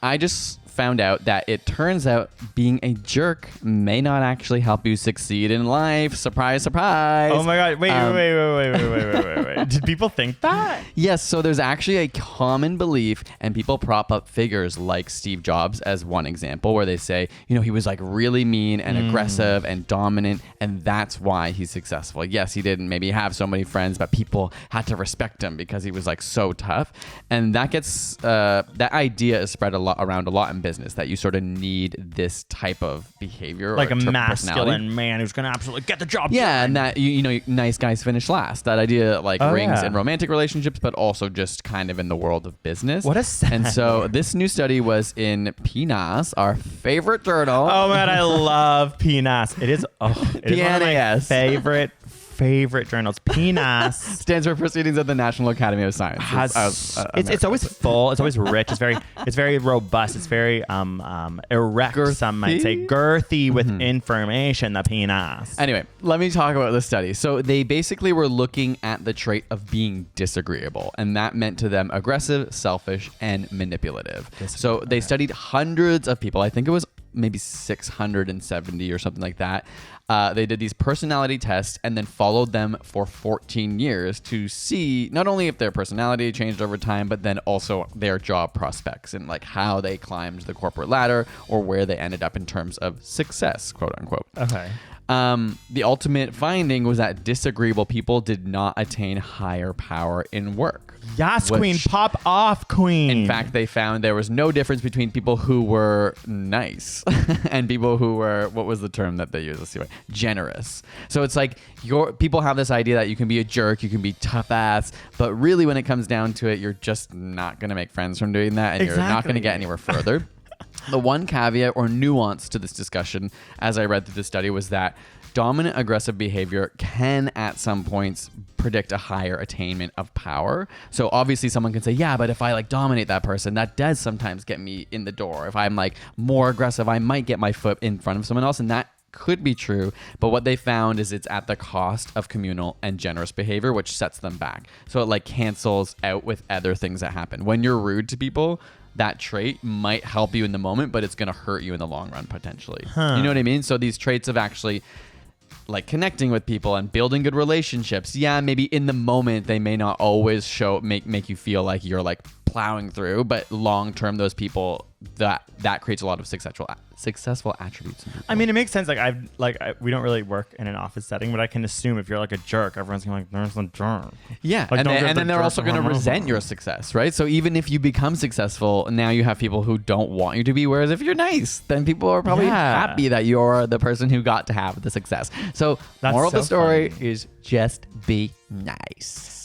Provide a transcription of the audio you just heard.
I just found out that it turns out being a jerk may not actually help you succeed in life. Surprise, surprise. Oh my God. Wait. Did people think that? Yes, so there's actually a common belief, and people prop up figures like Steve Jobs as one example, where they say, he was like really mean and aggressive and dominant, and that's why he's successful. Yes, he didn't maybe have so many friends, but people had to respect him because he was like so tough. And that gets that idea is spread around a lot in business, that you sort of need this type of behavior, like or a masculine man who's going to absolutely get the job done. And that nice guys finish last. That idea like rings in romantic relationships, but also just kind of in the world of business. What a sad And so this new study was in PNAS, our favorite journal. Oh man, I love PNAS. It is one of my favorite journals. PNAS stands for Proceedings of the National Academy of Science. It's always full. It's always rich. It's very robust. It's very erect. Girthy? Some might say girthy with information. The PNAS. Anyway, let me talk about the study. So they basically were looking at the trait of being disagreeable, and that meant to them aggressive, selfish, and manipulative. So they studied hundreds of people. I think it was maybe 670 or something like that. They did these personality tests and then followed them for 14 years to see not only if their personality changed over time, but then also their job prospects and like how they climbed the corporate ladder or where they ended up in terms of success, quote unquote. Okay. The ultimate finding was that disagreeable people did not attain higher power in work. Yes, queen. Pop off, queen. In fact, they found there was no difference between people who were nice and people who were, what was the term that they used? Let's see, generous. So it's like people have this idea that you can be a jerk, you can be tough ass, but really when it comes down to it, you're just not going to make friends from doing that, and you're not going to get anywhere further. The one caveat or nuance to this discussion, as I read through the study, was that dominant aggressive behavior can at some points predict a higher attainment of power. So obviously someone can say, yeah, but if I like dominate that person, that does sometimes get me in the door. If I'm like more aggressive, I might get my foot in front of someone else, and that could be true. But what they found is it's at the cost of communal and generous behavior, which sets them back. So it like cancels out with other things that happen. When you're rude to people, that trait might help you in the moment, but it's going to hurt you in the long run potentially. You know what I mean? So these traits of actually like connecting with people and building good relationships. Yeah, maybe in the moment they may not always make you feel like you're like plowing through, but long term those people that creates a lot of successful attributes in people. I mean, it makes sense. We don't really work in an office setting, but I can assume if you're like a jerk, everyone's gonna like, there's a jerk. Yeah, like, and then they're also going to resent your success, right? So even if you become successful, now you have people who don't want you to be. Whereas if you're nice, then people are probably happy that you're the person who got to have the success. So moral of the story is just be nice.